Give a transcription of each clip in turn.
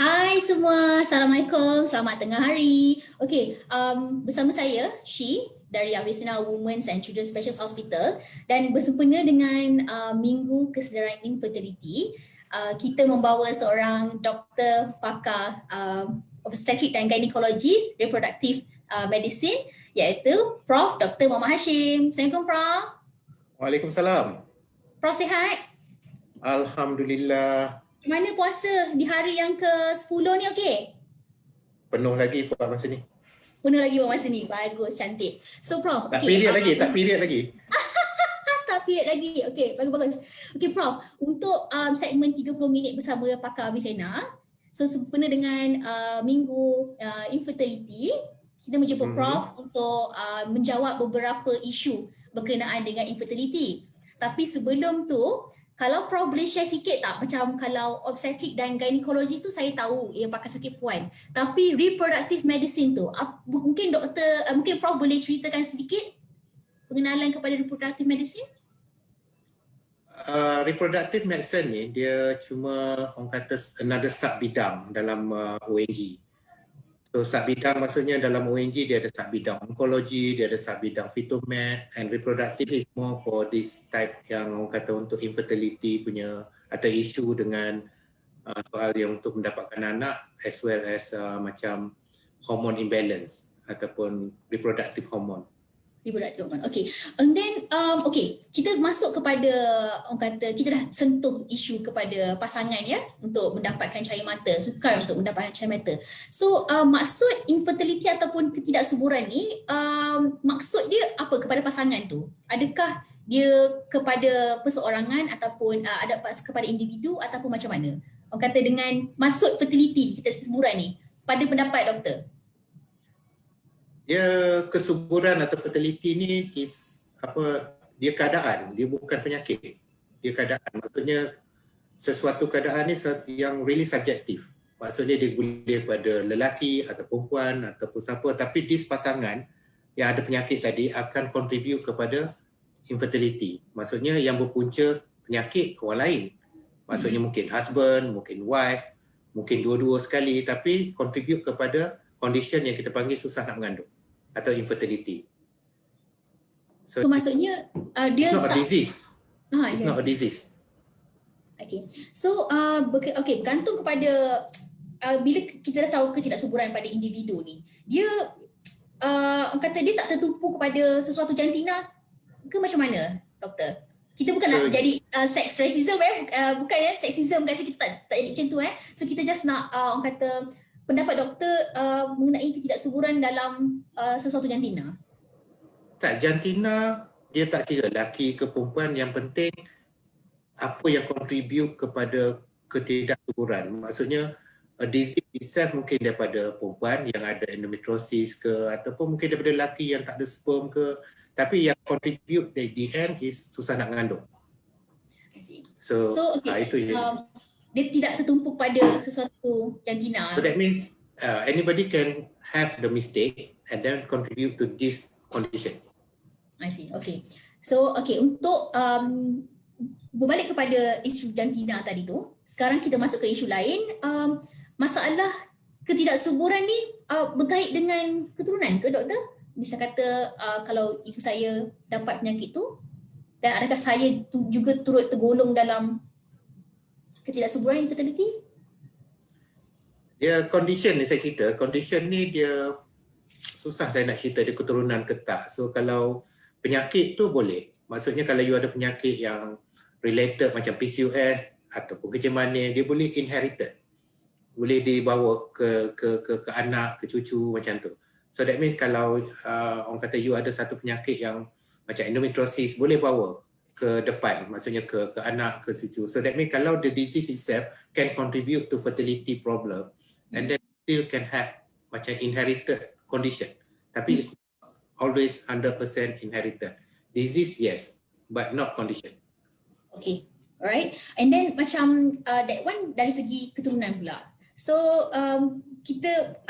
Hai semua, Assalamualaikum, selamat tengah hari. Okey, bersama saya, Shi dari Avicenna Women's and Children's Specialist Hospital dan bersempena dengan Minggu Kesedaran Infertility, kita membawa seorang doktor pakar obstetrik dan gynecologist reproductive medicine iaitu Prof. Dr. Muhammad Hashim. Assalamualaikum Prof. Waalaikumsalam. Prof sihat? Alhamdulillah. Mana puasa di hari yang ke-10 ni okey? Penuh lagi buat masa ni. Penuh lagi buat masa ni. Bagus, cantik. So Prof, Tak period lagi, tak period lagi. tak period lagi. Okey, bagus-bagus. Okey Prof, untuk segmen 30 minit bersama pakar Avicenna, so sempena dengan Minggu Infertility, kita menjumpa Prof untuk menjawab beberapa isu berkenaan dengan infertility. Tapi sebelum tu, kalau Prof boleh share sikit tak, macam kalau obstetrik dan gynecologist tu saya tahu yang pakar sakit puan, tapi reproductive medicine tu mungkin mungkin Prof boleh ceritakan sedikit pengenalan kepada reproductive medicine? Reproductive medicine ni dia cuma orang kata another sub bidang dalam ONG. So sub bidang maksudnya dalam ONG dia ada sub bidang onkologi, dia ada sub bidang fitomed, and reproductive is more for this type yang orang kata untuk infertility punya atau isu dengan soal yang untuk mendapatkan anak as well as macam hormone imbalance ataupun reproductive hormone. Reproductive hormone. Okay. And then okay, kita masuk kepada orang kata kita dah sentuh isu kepada pasangan ya untuk mendapatkan cahaya mata, sukar untuk mendapatkan cahaya mata. So maksud infertility ataupun ketidaksuburan ni maksud dia apa kepada pasangan tu? Adakah dia kepada perseorangan ataupun ada kepada individu ataupun macam mana? Orang kata dengan maksud fertility ketidaksuburan ni pada pendapat doktor. Dia kesuburan atau fertility ni dia keadaan, dia bukan penyakit. Dia keadaan, maksudnya sesuatu keadaan ni yang really subjektif. Maksudnya dia boleh pada lelaki atau perempuan ataupun siapa, tapi dis pasangan yang ada penyakit tadi akan contribute kepada infertility. Maksudnya yang berpunca penyakit orang lain. Maksudnya mungkin husband, mungkin wife, mungkin dua-dua sekali, tapi contribute kepada condition yang kita panggil susah nak mengandung atau infertility. So maksudnya dia it's not a disease. It's not a disease. Okay. So bergantung kepada bila kita dah tahu ketidaksuburan pada individu ni, dia orang kata dia tak tertumpu kepada sesuatu jantina ke macam mana doktor? Kita bukan nak jadi sex racism bukan ya, sexism kat sini kita tak jadi macam tu So kita just nak orang kata pendapat doktor mengenai ketidaksuburan dalam sesuatu jantina. Tak, jantina dia tak kira lelaki ke perempuan, yang penting apa yang contribute kepada ketidaksuburan. Maksudnya a disease itself mungkin daripada perempuan yang ada endometriosis ke, ataupun mungkin daripada lelaki yang tak ada sperm ke, tapi yang contribute at the end is susah nak mengandung. So okay. Itu dia tidak tertumpuk pada sesuatu jantina. So that means anybody can have the mistake and then contribute to this condition. I see. Okay. So untuk berbalik kepada isu jantina tadi tu, sekarang kita masuk ke isu lain. Masalah ketidaksuburan ni berkait dengan keturunan ke doktor? Bisa kata kalau ibu saya dapat penyakit tu, dan adakah saya juga turut tergolong dalam ketidaksuburan infertility? Dia condition ni saya cerita, condition ni dia susah saya nak cerita dia keturunan ke tak. So kalau penyakit tu boleh. Maksudnya kalau you ada penyakit yang related macam PCOS ataupun kencing manis, dia boleh inherited. Boleh dibawa ke anak, ke cucu macam tu. So that means kalau orang kata you ada satu penyakit yang macam endometriosis, boleh bawa ke depan, maksudnya ke anak, ke cucu. So that means kalau the disease itself can contribute to fertility problem, and then still can have macam inherited condition. Tapi it's always 100% inherited. Disease yes, but not condition. Okay, alright. And then macam that one dari segi keturunan pula. So kita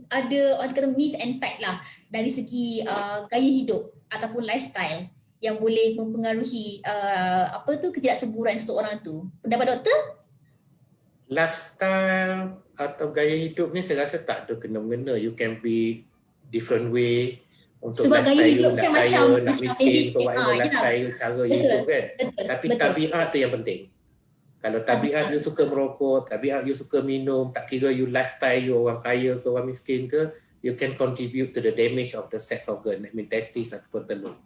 ada orang kata myth and fact lah dari segi gaya hidup ataupun lifestyle yang boleh mempengaruhi ketidaksuburan seseorang tu. Pendapat doktor? Lifestyle atau gaya hidup ni saya rasa tak ada kena-mengena. You can be different way untuk Sebab gaya lifestyle you, hidup nak kan kaya, nak macam miskin ke whatever yelah, lifestyle you, cara you betul, hidup kan. betul, Tapi betul. tabiat tu yang penting. Kalau tabiat you suka merokok, tabiat you suka minum, tak kira you lifestyle you orang kaya ke orang miskin ke, you can contribute to the damage of the sex organ, I mean testis ataupun telur.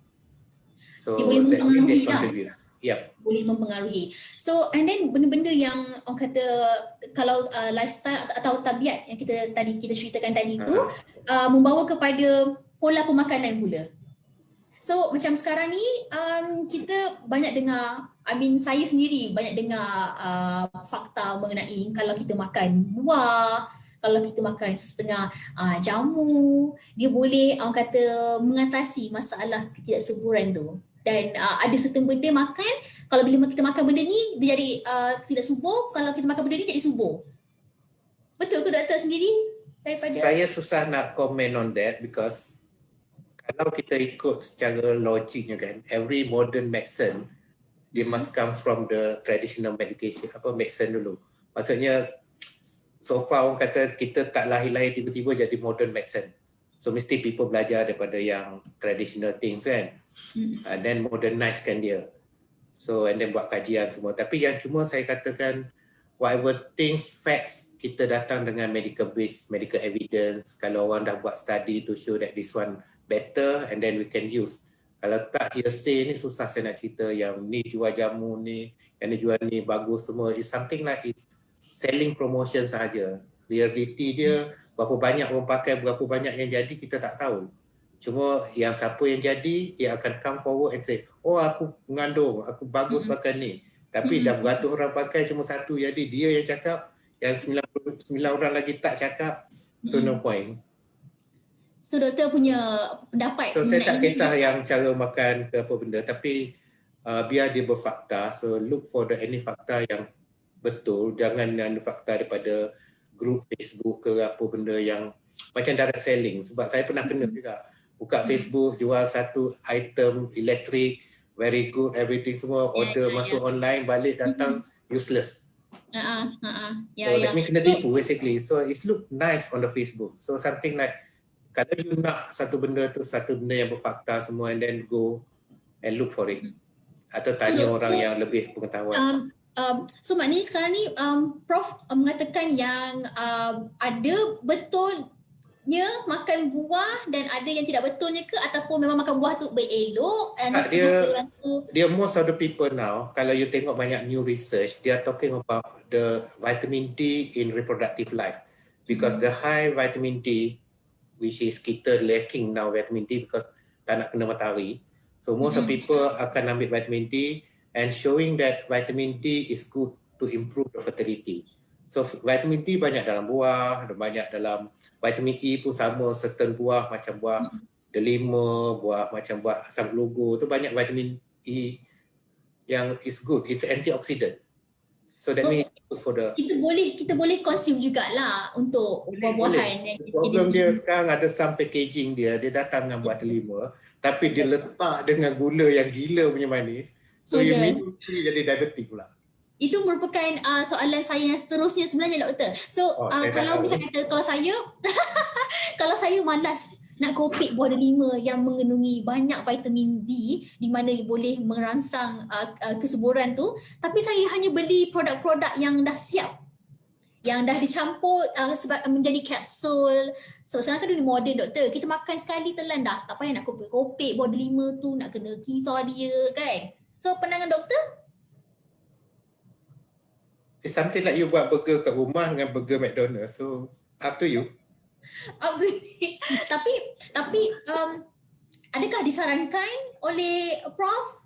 So Dia boleh that means they mempengaruhi lah. contribute. Yep. Boleh mempengaruhi. So and then benda-benda yang orang kata kalau lifestyle atau tabiat yang kita ceritakan tadi tu membawa kepada pola pemakanan pula. So macam sekarang ni kita banyak dengar, saya sendiri banyak dengar fakta mengenai kalau kita makan buah, kalau kita makan setengah jamu, dia boleh orang kata mengatasi masalah ketidaksuburan tu. Dan ada certain benda makan, kalau bila kita makan benda ni dia jadi tidak subur, kalau kita makan benda ni jadi subur. Betul ke doktor sendiri? Saya susah nak comment on that because kalau kita ikut secara logiknya kan, every modern medicine they must come from the traditional medication, medicine dulu. Maksudnya so far orang kata kita tak lahir-lahir tiba-tiba jadi modern medicine. So mesti people belajar daripada yang traditional things kan. And then modernizekan dia. So and then buat kajian semua. Tapi yang cuma saya katakan whatever things, facts, kita datang dengan medical base, medical evidence. Kalau orang dah buat study to show that this one better and then we can use. Kalau tak hearsay ni susah saya nak cerita yang ni jual jamu ni, yang ni jual ni bagus semua. It's something like it's selling promotion sahaja. Reality dia berapa banyak orang pakai, berapa banyak yang jadi kita tak tahu. Cuma yang siapa yang jadi dia akan come forward and say, oh aku mengandung, aku bagus pakai ni. Tapi dah beratus orang pakai cuma satu jadi dia yang cakap, yang 99 orang lagi tak cakap. So no point. So doktor punya pendapat. So saya tak kisah yang cara makan ke apa benda, tapi biar dia berfakta. So look for any fakta yang betul. Jangan ada fakta daripada grup Facebook ke apa benda yang macam direct selling. Sebab saya pernah kena juga. Buka Facebook, jual satu item elektrik, very good, everything semua, order masuk online, balik datang, useless. So that means kena tipu basically. So it look nice on the Facebook. So something like, kalau you nak satu benda tu, satu benda yang berfakta semua and then go and look for it. Atau tanya orang yang lebih pengetahuan. So maknanya sekarang ni Prof mengatakan yang ada betulnya makan buah dan ada yang tidak betulnya ke, ataupun memang makan buah tu berelok? Dia most of the people now, kalau you tengok banyak new research, they are talking about the vitamin D in reproductive life. Because the high vitamin D, which is kita lacking now vitamin D because tak nak kena matahari. So most of people akan ambil vitamin D and showing that vitamin D is good to improve the fertility. So vitamin D banyak dalam buah, banyak dalam vitamin E pun sama, certain buah macam buah delima, buah macam buah asam lugu tu banyak vitamin E yang is good, it's antioxidant. So that means for the kita boleh consume jugalah untuk buah-buahan. Problem dia sekarang ada some packaging dia datang dengan buah delima tapi dia letak dengan gula yang gila punya manis. So you minum jadi diabetik pula. Itu merupakan soalan saya yang seterusnya sebenarnya doktor. So kalau misalnya kalau saya malas nak kopik buah delima yang mengandungi banyak vitamin D di mana boleh merangsang kesuburan tu, tapi saya hanya beli produk-produk yang dah siap, yang dah dicampur sebab menjadi kapsul. So sekarang kan dunia moden doktor, kita makan sekali telan dah, tak payah nak kopik-kopik buah delima tu, nak kena kisah dia kan. So pandangan doktor? It's something like you buat burger kat rumah dengan burger McDonald's. So up to you. Tapi adakah disarankan oleh Prof?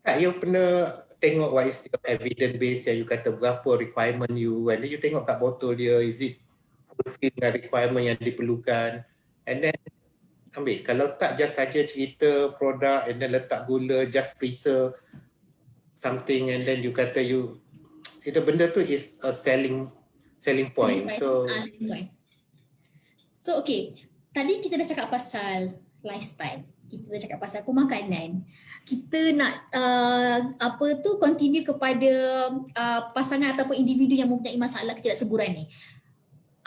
Tak, you pernah tengok what is your evidence base yang you kata berapa requirement you, and then you tengok kat botol dia, is it fulfill dengan requirement yang diperlukan, and then ambil. Kalau tak, just saja cerita produk and then letak gula, just preserve something and then you kata you, itu benda tu is a selling point. So okay, tadi kita dah cakap pasal lifestyle, kita dah cakap pasal pemakanan, kita nak continue kepada pasangan ataupun individu yang mempunyai masalah ketidaksuburan ni.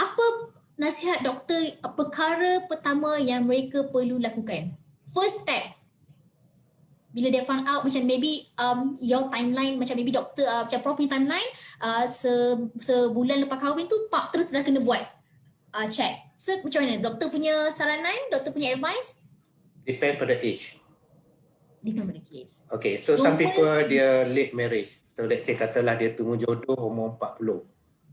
apa nasihat doktor perkara pertama yang mereka perlu lakukan? First step. Bila dia found out macam maybe your timeline, macam maybe doktor macam Prof punya timeline sebulan lepas kahwin tu terus dah kena buat check. So macam mana? Doktor punya saranan, doktor punya advice? Depend pada age. Depend pada case. Okay, so some people dia late marriage. So let's say katalah dia tunggu jodoh umur 40.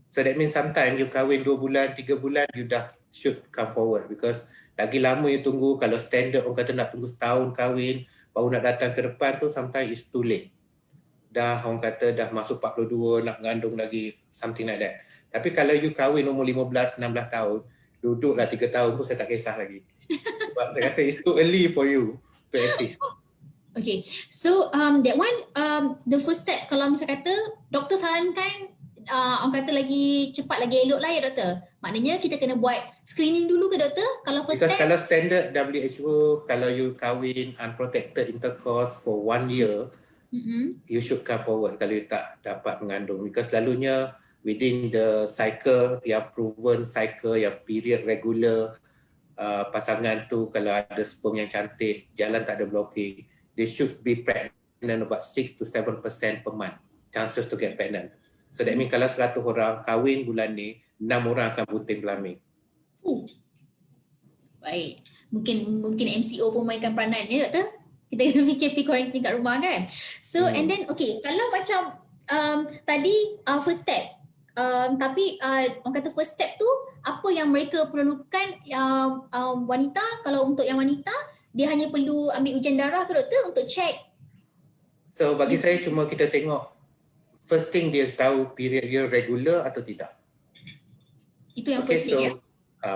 So that means sometimes you kahwin 2 bulan, 3 bulan, you dah should come forward because lagi lama you tunggu, kalau standard orang kata nak tunggu setahun kahwin, baru nak datang ke depan tu sometimes it's too late. Dah orang kata dah masuk 42, nak mengandung lagi, something like that. Tapi kalau you kahwin umur 15, 16 tahun, duduklah 3 tahun pun saya tak kisah lagi. Sebab saya rasa it's too early for you to assist. Okay, so that one, the first step kalau misalnya kata doktor sarankan orang kata lagi cepat lagi elok lah ya doktor. Maknanya kita kena buat screening dulu ke doktor kalau first Because step? kalau standard WHO, kalau you kahwin unprotected intercourse for 1 year, you should come forward kalau you tak dapat mengandung. Because selalunya within the cycle, yang proven cycle, yang period regular, pasangan tu kalau ada sperm yang cantik, jalan tak ada blocking, they should be pregnant about 6 to 7% per month, chances to get pregnant. So that means kalau 100 orang kahwin bulan ni, 6 orang akan bunting kelamin. Baik. Mungkin MCO pun mainkan peranan ya doktor? Kita kena fikir quarantine kat rumah kan? So and then okay, kalau macam tadi first step, tapi orang kata first step tu apa yang mereka perlu lakukan wanita, kalau untuk yang wanita dia hanya perlu ambil ujian darah ke doktor untuk check? So bagi saya cuma kita tengok first thing dia tahu period dia regular atau tidak. Itu yang first thing ya?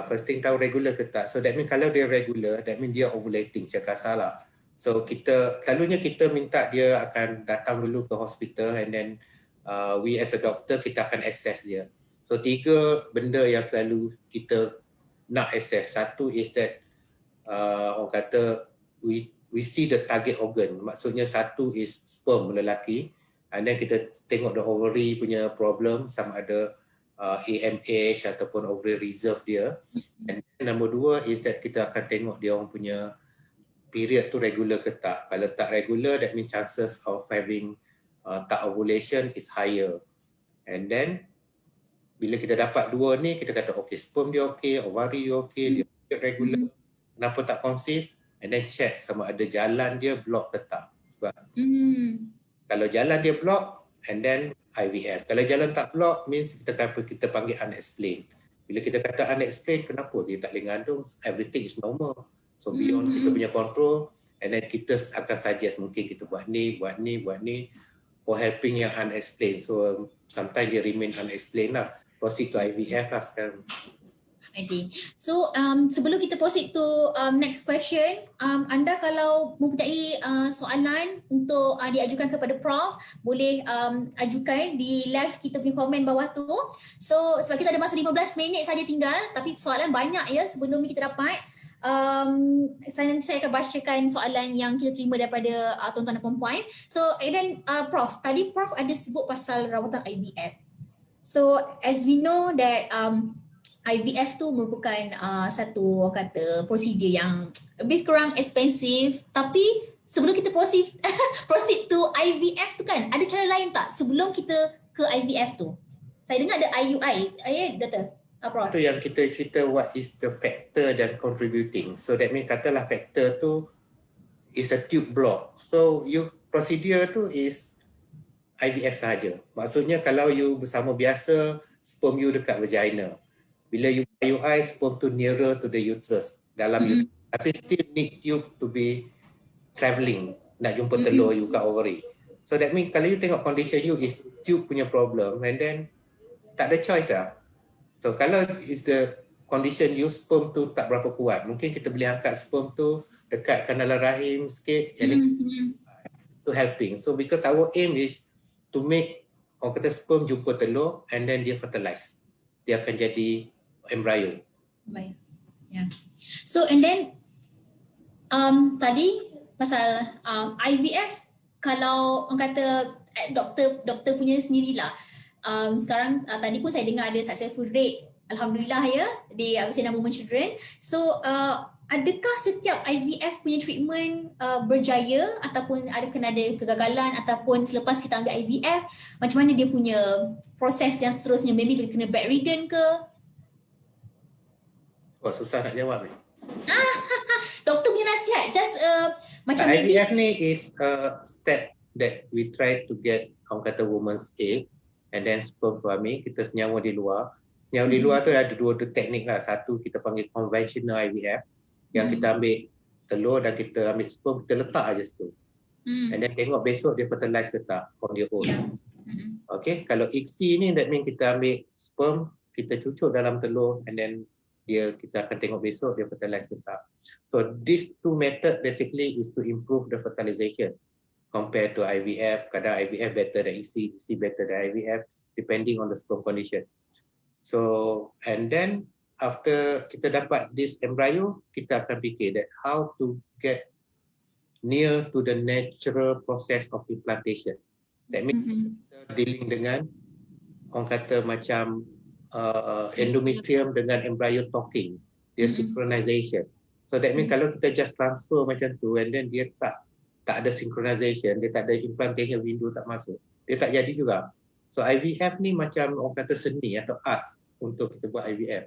First thing tahu regular ke tak. So that means kalau dia regular, that means dia ovulating secara salah. So selalunya kita minta dia akan datang dulu ke hospital and then we as a doctor kita akan assess dia. So 3 benda yang selalu kita nak assess. Satu is that orang kata we see the target organ. Maksudnya satu is sperm lelaki. And then kita tengok the ovary punya problem, sama ada AMH ataupun ovary reserve dia. And then number 2 is that kita akan tengok dia orang punya period tu regular ke tak. Kalau tak regular, that means chances of having tak ovulation is higher. And then bila kita dapat 2 ni, kita kata okay, sperm dia okay, ovary dia okay, dia regular, kenapa tak conceive? And then check sama ada jalan dia block ke tak. Sebab kalau jalan dia block, and then IVF. Kalau jalan tak block, means kita panggil unexplained. Bila kita kata unexplained, kenapa dia tak boleh mengandung? Everything is normal. So beyond kita punya control, and then kita akan suggest mungkin kita buat ni for helping yang unexplained. So sometimes dia remain unexplained lah. Proceed to IVF lah sekarang. I see. So sebelum kita proceed to next question, anda kalau mempunyai soalan untuk diajukan kepada Prof, boleh ajukan di live kita punya komen bawah tu. So sebab kita ada masa 15 minit saja tinggal, tapi soalan banyak ya sebelum ni kita dapat. Saya akan bacakan soalan yang kita terima daripada tuan-tuan dan puan-puan. So and then Prof, tadi Prof ada sebut pasal rawatan IVF. So as we know that IVF tu merupakan satu orang kata prosedur yang lebih kurang expensive, tapi sebelum kita proceed to IVF tu kan, ada cara lain tak sebelum kita ke IVF tu? Saya dengar ada IUI, doktor. Itu yang kita cerita what is the factor dan contributing. So that means katalah factor tu is a tube block. So you procedure tu is IVF sahaja. Maksudnya kalau you bersama biasa, sperm you dekat vagina. Bila you IUI, sperm tu nearer to the uterus, dalam uterus. Tapi still need tube to be travelling, nak jumpa telur you kat ovary. So that means kalau you tengok condition you is tube punya problem, and then tak ada choice lah. So kalau is the condition you sperm tu tak berapa kuat, mungkin kita boleh angkat sperm tu dekat kanalan rahim sikit, to helping. So because our aim is to make orang kata sperm jumpa telur and then dia fertilize. Dia akan jadi embryo. Baik. Yeah. So and then tadi pasal IVF, kalau orang kata doktor punya sendirilah. Sekarang tadi pun saya dengar ada successful rate Alhamdulillah ya, di Avicenna Women Children. So adakah setiap IVF punya treatment berjaya ataupun kena ada kegagalan, ataupun selepas kita ambil IVF macam mana dia punya proses yang seterusnya, maybe kena bedridden ke? Wah, susah nak jawab ni. Doktor punya nasihat just macam maybe IVF ni is a step that we try to get orang kata woman's egg and then sperm farming, kita senyawa di luar. Senyawa di luar tu ada dua teknik lah. Satu kita panggil conventional IVF yang kita ambil telur dan kita ambil sperm, kita letak aja situ. And then tengok besok dia fertilize ke tak on your own. Okay, kalau ICSI ni that mean kita ambil sperm, kita cucuk dalam telur and then kita akan tengok besok dia fertilize ke tak. So these two method basically is to improve the fertilization compared to IVF. Kadang IVF better than ICSI, ICSI better than IVF depending on the sperm condition. So and then after kita dapat this embryo, kita akan fikir that how to get near to the natural process of implantation. That means kita dealing dengan orang kata macam endometrium dengan embryo talking, dia synchronization. So that means kalau kita just transfer macam tu and then dia tak ada synchronization, dia tak ada implantation window tak masuk, dia tak jadi juga. So IVF ni macam orang kata seni atau arts untuk kita buat IVF.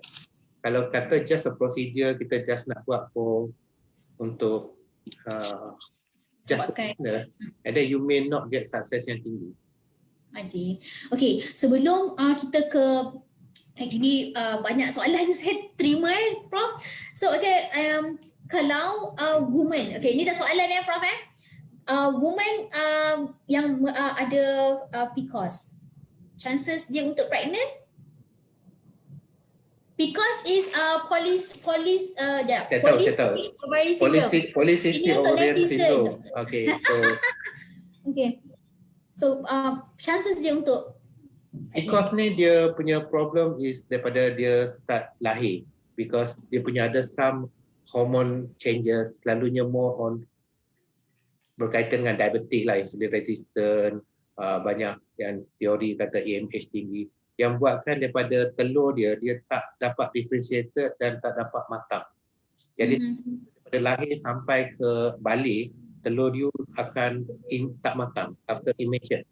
Kalau kata just a procedure, kita just nak buat untuk just fitness, and then you may not get success yang tinggi. I see. Okay, sebelum kita ke actually banyak soalan saya terima Prof. So okay, kalau woman, okay ini dah soalan Prof woman yang ada PCOS, chances dia untuk pregnant? PCOS is polycystic ovarian syndrome. Okay, so okay. So chances dia untuk PCOS ni dia punya problem is daripada dia start lahir, because dia punya ada some hormone changes, selalunya more on berkaitan dengan diabetik lah, insulin resistant, banyak yang teori kata AMH tinggi, yang buatkan daripada telur dia tak dapat differentiated dan tak dapat matang. Jadi daripada lahir sampai ke balik, telur dia akan tak matang after immature.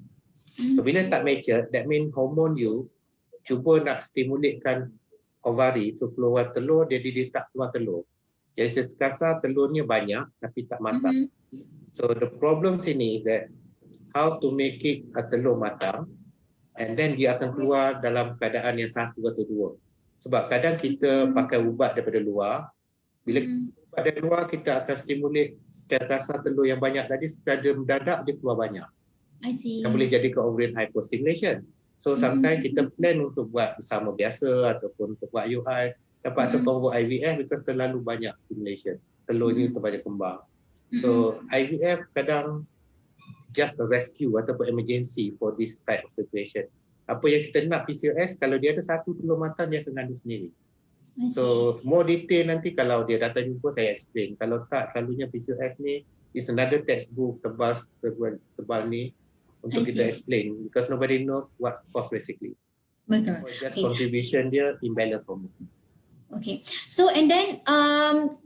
So bila tak mature, that means hormone you cuba nak stimulatekan ovari tu keluar telur, jadi dia tak keluar telur. Jadi sekasar telurnya banyak tapi tak matang. So the problem sini is that how to make it a telur matang, and then dia akan keluar dalam keadaan yang satu atau dua. Sebab kadang kita pakai ubat daripada luar, bila ubat dari luar kita akan stimulate secara kasar telur yang banyak tadi, secara mendadak dia keluar banyak. I see. Yang boleh jadi ke ovarian hypostimulation. So sometimes kita plan untuk buat bersama biasa ataupun untuk buat UI, dapat sebab buat IVF because terlalu banyak stimulation. Telurnya terbanyak kembang. So IVF kadang just a rescue ataupun emergency for this type of situation. Apa yang kita nak PCOS, kalau dia ada satu telur matang, dia akan ngandung sendiri. So more detail nanti kalau dia datang jumpa saya explain. Kalau tak, selalunya PCOS ni is another textbook tebal ni untuk kita explain, because nobody knows what cause basically. Betul. Just contribution dia imbalance hormone. Okay. So and then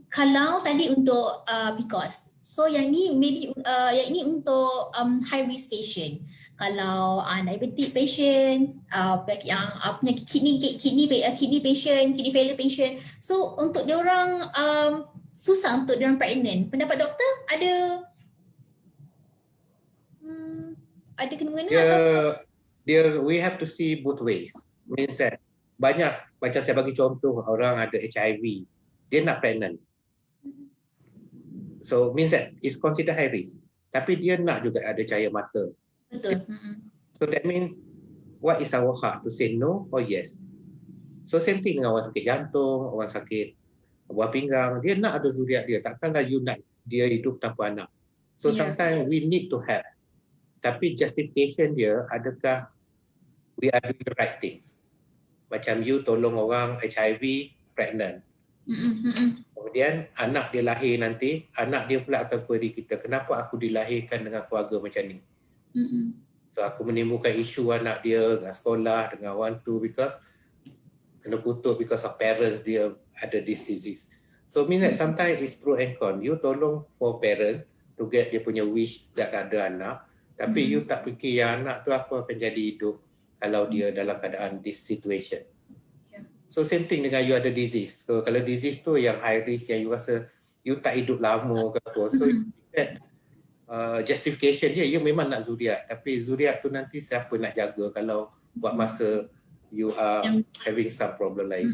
kalau tadi untuk PCOS, so yang ni maybe yang ini untuk high risk patient. Kalau diabetic patient, yang punya kidney patient, kidney failure patient. So untuk dia orang susah untuk dia orang pregnant. Pendapat doktor ada kena-mengena atau we have to see both ways. Means that banyak, macam saya bagi contoh, orang ada HIV, dia nak pregnant. So means that is considered high risk. Tapi dia nak juga ada cahaya mata. betul. So that means what is our heart to say no or yes? So same thing dengan orang sakit jantung, orang sakit buah pinggang, dia nak ada zuriat dia. Takkanlah you nak dia hidup tanpa anak. So sometimes we need to help. Tapi justification dia, adakah we are doing the right things? Macam you tolong orang HIV pregnant. Kemudian anak dia lahir nanti, anak dia pula akan query kita, kenapa aku dilahirkan dengan keluarga macam ni? So aku menimbulkan isu anak dia dengan sekolah, dengan orang tu, because kena kutuk because of parents dia ada this disease. So mean that sometimes it's pro and con. You tolong for parent to get dia punya wish that ada anak, tapi you tak fikir yang anak tu apa akan jadi hidup kalau dia dalam keadaan this situation. So same thing dengan you ada disease. So kalau disease tu yang high risk yang you rasa you tak hidup lama ke apa. So that justification dia, you memang nak zuriat. Tapi zuriat tu nanti siapa nak jaga kalau buat masa you are having some problem lain.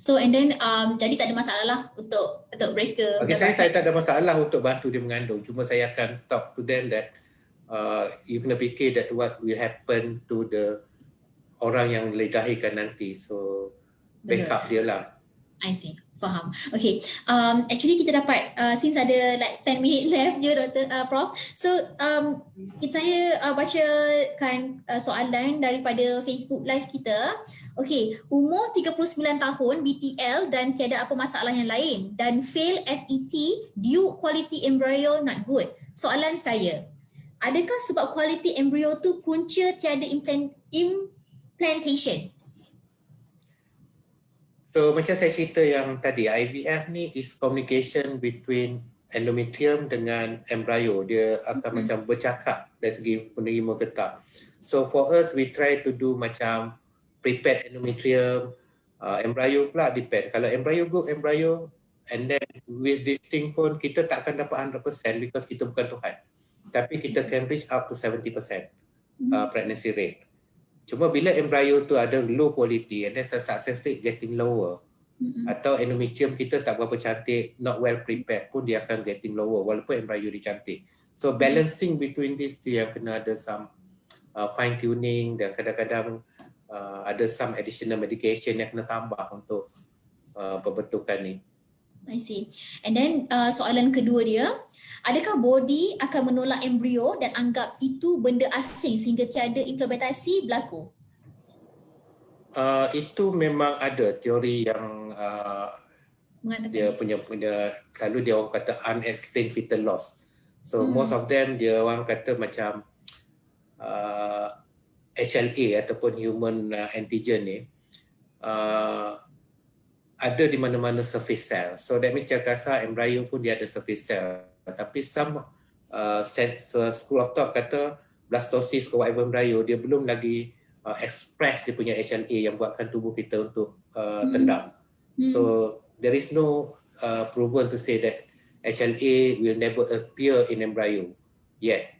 So and then jadi tak ada masalah lah untuk mereka. Bagi saya tak ada masalah untuk bantu dia mengandung. Cuma saya akan talk to them that you kena fikir that what will happen to the orang yang dilahirkan nanti. So backup dia lah. I see. Faham. Okay. Actually kita dapat since ada like 10 minit left je Prof. So saya bacakan soalan daripada Facebook Live kita. Okay, umur 39 tahun, BTL dan tiada apa masalah yang lain dan fail FET due quality embryo not good. Soalan saya, adakah sebab quality embryo tu punca tiada implantation? So macam saya cerita yang tadi, IVF ni is communication between endometrium dengan embryo. Dia akan macam bercakap dari segi penerima getah. So for us, we try to do macam prepared endometrium, embryo pula depend. Kalau embryo good embryo, and then with this thing pun kita tak akan dapat 100% because kita bukan Tuhan. Tapi kita can reach up to 70% pregnancy rate. Cuma bila embryo tu ada low quality and then success rate getting lower, atau endometrium kita tak berapa cantik, not well prepared pun dia akan getting lower walaupun embryo dia cantik. So balancing between these two yang kena ada some fine tuning dan kadang-kadang ada some additional medication yang kena tambah untuk pembentukan ni. I see. And then soalan kedua dia, adakah body akan menolak embrio dan anggap itu benda asing sehingga tiada implementasi berlaku? Itu memang ada teori yang dia punya selalu dia orang kata unexplained fetal loss. So most of them dia orang kata macam HLA ataupun human antigen ni ada di mana-mana surface cell. So that means secara kasar embryo pun dia ada surface cell. Tapi some school of thought kata blastosis ke whatever embryo dia belum lagi express dia punya HLA yang buatkan tubuh kita untuk tendang. So there is no proven to say that HLA will never appear in embryo yet.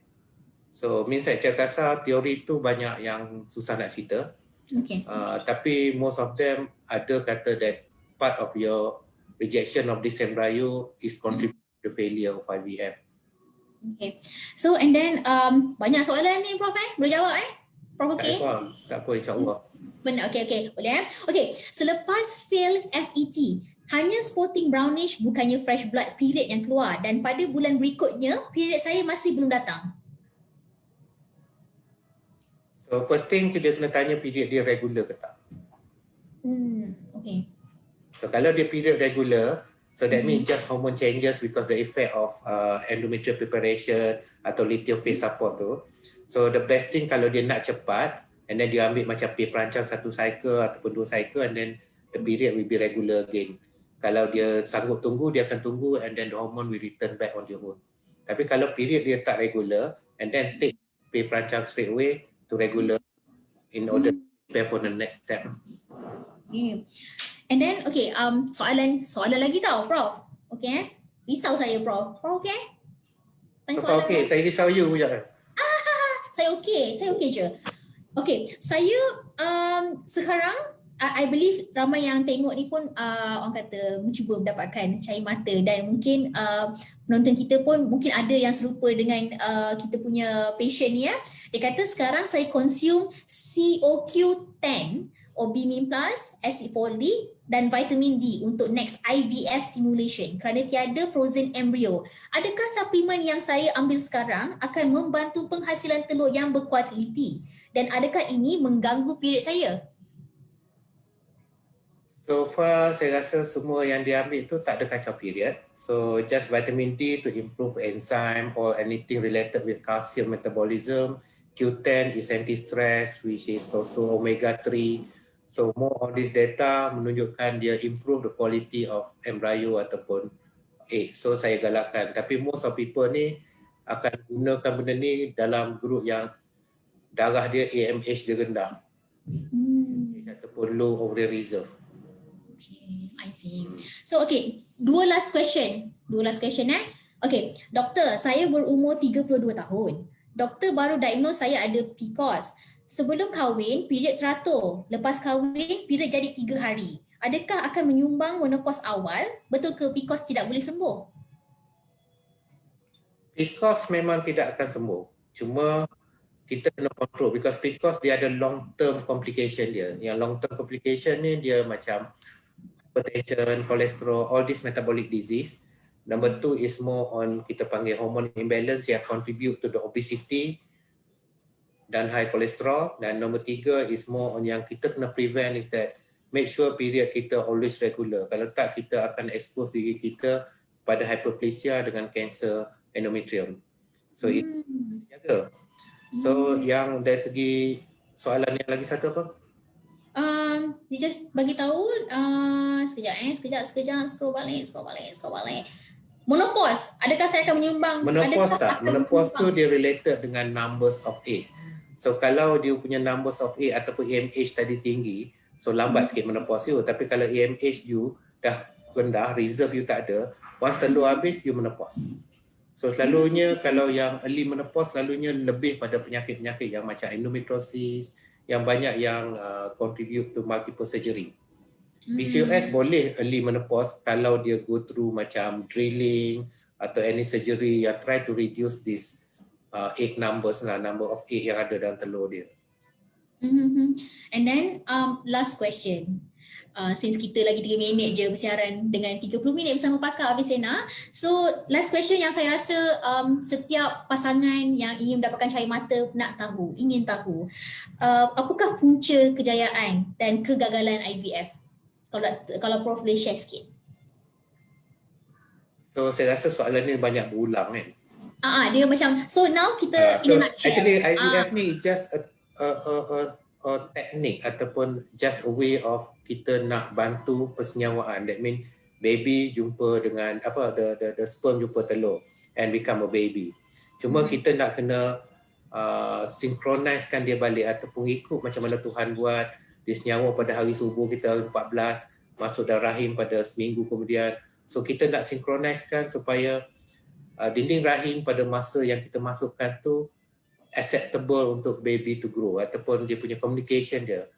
So means secara kasar teori tu banyak yang susah nak cerita. Okay. Tapi most of them ada kata that part of your rejection of this embryo is contribute to the failure of IVF. Okay. So and then banyak soalan ni Prof boleh jawab Prof okay? Tak apa insyaAllah. Benar, okay. Boleh Okay, selepas fail FET, hanya spotting brownish bukannya fresh blood period yang keluar dan pada bulan berikutnya period saya masih belum datang. So first thing dia kena tanya period dia regular ke tak. Okay. So kalau dia period regular, so that means just hormone changes because the effect of endometrial preparation atau luteal phase support tu. So the best thing kalau dia nak cepat and then dia ambil macam perancang satu cycle ataupun 2 cycle and then the period will be regular again. Kalau dia sanggup tunggu, dia akan tunggu and then the hormone will return back on their own. Tapi kalau period dia tak regular and then take perancang straight away to regular in order to prepare for the next step. Okay. And then okay, soalan lagi tau Prof. Okay risau saya Prof. Prof okay? Tanya soalan Okay, saya risau you je. Saya okay je. Okay, saya sekarang I believe ramai yang tengok ni pun orang kata mencuba mendapatkan cahaya mata dan mungkin penonton kita pun mungkin ada yang serupa dengan kita punya patient ni Dia kata sekarang saya consume COQ10 Obimin Plus, acid folic dan vitamin D untuk next IVF stimulation kerana tiada frozen embryo. Adakah suplemen yang saya ambil sekarang akan membantu penghasilan telur yang berkualiti dan adakah ini mengganggu period saya? So far saya rasa semua yang dia ambil tu tak ada kacau period. So just vitamin D to improve enzyme or anything related with calcium metabolism. Q10 is anti-stress which is also omega 3. So more on this data menunjukkan dia improve the quality of embryo ataupun egg. So saya galakkan. Tapi most of people ni akan gunakan benda ni dalam grup yang darah dia AMH dia rendah. Ataupun low ovarian reserve. Okay, I see. So okay, dua last question Okay, doktor, saya berumur 32 tahun. Doktor baru diagnose saya ada PCOS. Sebelum kahwin, period teratur. Lepas kahwin, period jadi 3 hari. Adakah akan menyumbang menopause awal? Betul ke PCOS tidak boleh sembuh? PCOS memang tidak akan sembuh. Cuma kita kena control because PCOS dia ada long term complication dia. Yang long term complication ni dia macam hypertension, cholesterol, all this metabolic disease. Number 2 is more on kita panggil hormone imbalance yang contribute to the obesity dan high cholesterol. Dan number 3 is more on yang kita kena prevent is that make sure period kita always regular. Kalau tak, kita akan expose diri kita pada hyperplasia dengan kanser endometrium. So itu jaga. So yang dari segi soalan yang lagi satu apa? Dia just bagi tahu sekejap scroll balik. Menopause, adakah saya akan menyumbang? Menopause tak? Menopause tu dia related dengan numbers of egg. So kalau dia punya numbers of egg ataupun AMH tadi tinggi, so lambat sikit menopause you. Tapi kalau AMH you dah rendah, reserve you tak ada, once telur habis you menopause. So selalunya kalau yang early menopause selalunya lebih pada penyakit-penyakit yang macam endometriosis, yang banyak yang contribute to multiple surgery. PCOS boleh early menopause kalau dia go through macam drilling atau any surgery yang try to reduce this egg numbers lah, number of egg yang ada dalam telur dia. And then last question. Since kita lagi 3 minit je bersiaran dengan 30 minit bersama pakar Avicenna. So last question yang saya rasa setiap pasangan yang ingin mendapatkan cahaya mata ingin tahu apakah punca kejayaan dan kegagalan IVF? Kalau Prof boleh share sikit. So saya rasa soalan ni banyak berulang kan. Dia macam so now kita in a nutshell. Actually IVF ni just a teknik ataupun just a way of kita nak bantu persenyawaan. That mean baby jumpa dengan the sperm jumpa telur and become a baby. Cuma kita nak kena synchronise-kan dia balik ataupun ikut macam mana Tuhan buat. Dia senyawa pada hari subuh kita 14, masuk dalam rahim pada seminggu kemudian. So kita nak synchronise-kan supaya dinding rahim pada masa yang kita masukkan tu acceptable untuk baby to grow ataupun dia punya communication dia.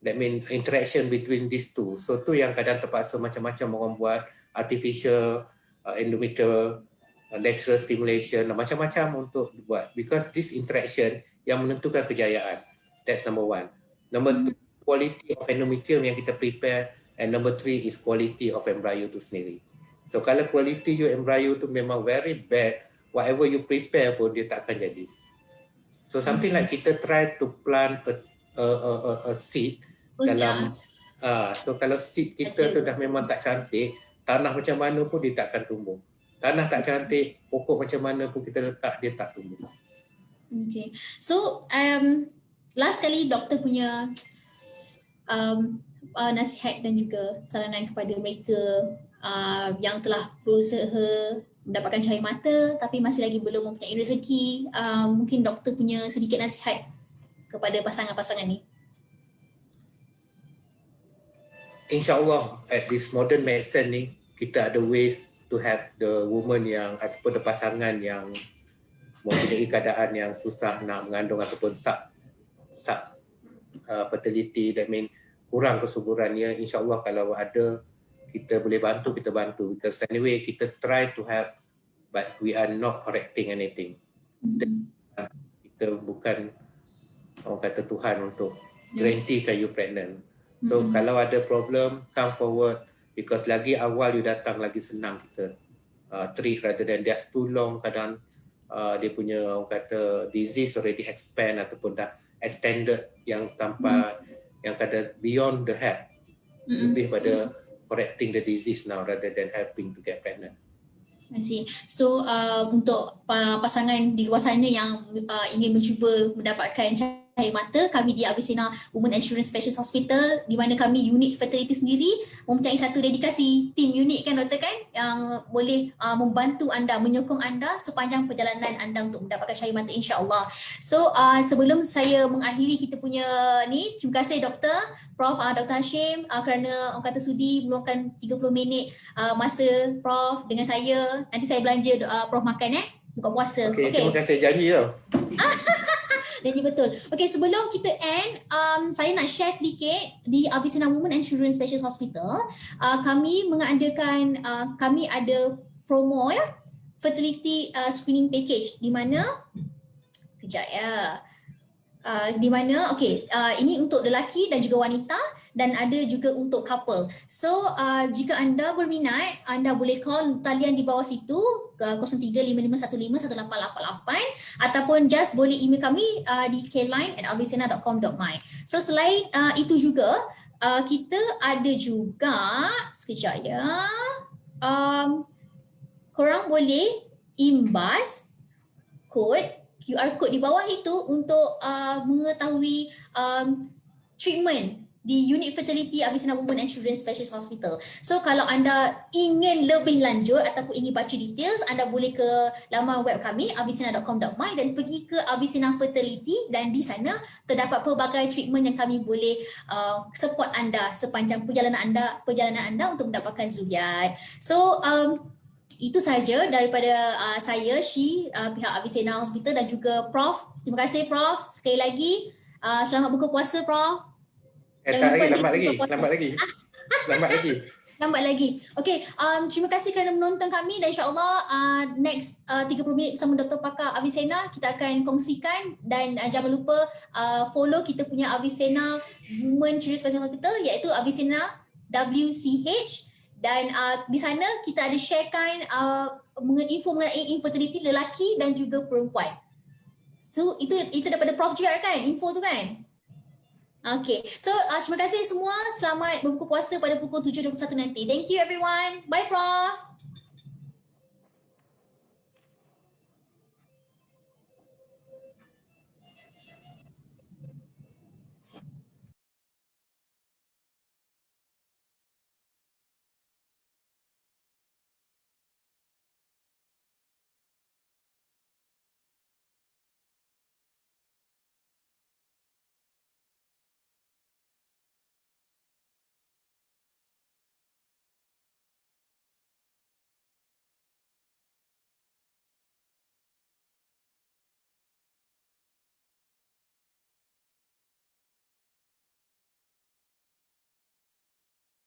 That mean interaction between these two. So tu yang kadang terpaksa macam-macam orang buat artificial endometrial natural stimulation macam-macam untuk buat because this interaction yang menentukan kejayaan. That's number 1. Number 2, quality of endometrium yang kita prepare, and number 3 is quality of embryo tu sendiri. So kalau quality your embryo tu memang very bad, whatever you prepare pun dia tak akan jadi. So something like kita try to plant a seed dalam so kalau seed kita tu dah memang tak cantik, tanah macam mana pun dia tak akan tumbuh. Tanah tak cantik, pokok macam mana pun kita letak dia tak tumbuh. Okay. So last kali doktor punya nasihat dan juga saranan kepada mereka yang telah berusaha mendapatkan cahaya mata tapi masih lagi belum mempunyai rezeki, mungkin doktor punya sedikit nasihat kepada pasangan-pasangan ni. InsyaAllah at this modern medicine ni kita ada ways to have the woman yang ataupun the pasangan yang mempunyai keadaan yang susah nak mengandung ataupun fertility, that mean kurang kesuburannya. InsyaAllah kalau ada kita boleh bantu, kita bantu. Because anyway kita try to help but we are not correcting anything. Kita bukan orang kata Tuhan untuk guarantee you pregnant. So kalau ada problem, come forward because lagi awal you datang lagi senang kita treat rather than that's too long. Kadang dia punya orang kata disease already expand ataupun dah extended yang tanpa yang kadang beyond the head. Lebih pada correcting the disease now rather than helping to get pregnant. I see. So untuk pasangan di luar sana yang ingin mencuba mendapatkan Cahaya Mata, kami di Avicenna Women and Children Specialist Hospital, di mana kami unit fertility sendiri mempunyai satu dedikasi tim unit kan doktor kan, yang boleh membantu anda, menyokong anda sepanjang perjalanan anda untuk mendapatkan cahaya mata insya-Allah. So sebelum saya mengakhiri kita punya ni, terima kasih doktor Prof Dr. Hashim kerana orang kata sudi meluangkan 30 minit masa Prof dengan saya. Nanti saya belanja Prof makan buka puasa. Okey, terima kasih, janji tau. Jadi betul. Okey, sebelum kita end, saya nak share sedikit di Avicenna Women and Children Specialist Hospital. Kami mengadakan, kami ada promo fertility screening package di mana, kejap ya. Di mana ini untuk lelaki dan juga wanita dan ada juga untuk couple. So jika anda berminat, anda boleh call talian di bawah situ 0355151888 ataupun just boleh email kami di kline@avicenna.com.my. So selain itu juga kita ada juga sekejap ya. Korang boleh imbas QR code di bawah itu untuk mengetahui treatment di unit fertility Avicenna Women and Children Specialist Hospital. So kalau anda ingin lebih lanjut ataupun ingin baca details, anda boleh ke laman web kami avicenna.com.my dan pergi ke Avicenna Fertility, dan di sana terdapat pelbagai treatment yang kami boleh support anda sepanjang perjalanan anda untuk mendapatkan zuriat. So itu sahaja daripada saya, pihak Avicenna Hospital dan juga Prof. Terima kasih Prof. Sekali lagi selamat buka puasa Prof. Tak lagi, lambat lagi. Okey, terima kasih kerana menonton kami dan insya-Allah next 30 minit bersama Dr. Pakar Avicenna kita akan kongsikan, dan jangan lupa follow kita punya Avicenna Women Children Specialist Hospital iaitu Avicenna WCH. Dan di sana kita ada sharekan info mengenai infertility lelaki dan juga perempuan. So itu daripada Prof juga kan, info tu kan? Okay, so terima kasih semua. Selamat berbuka puasa pada pukul 7.21 nanti. Thank you everyone. Bye Prof.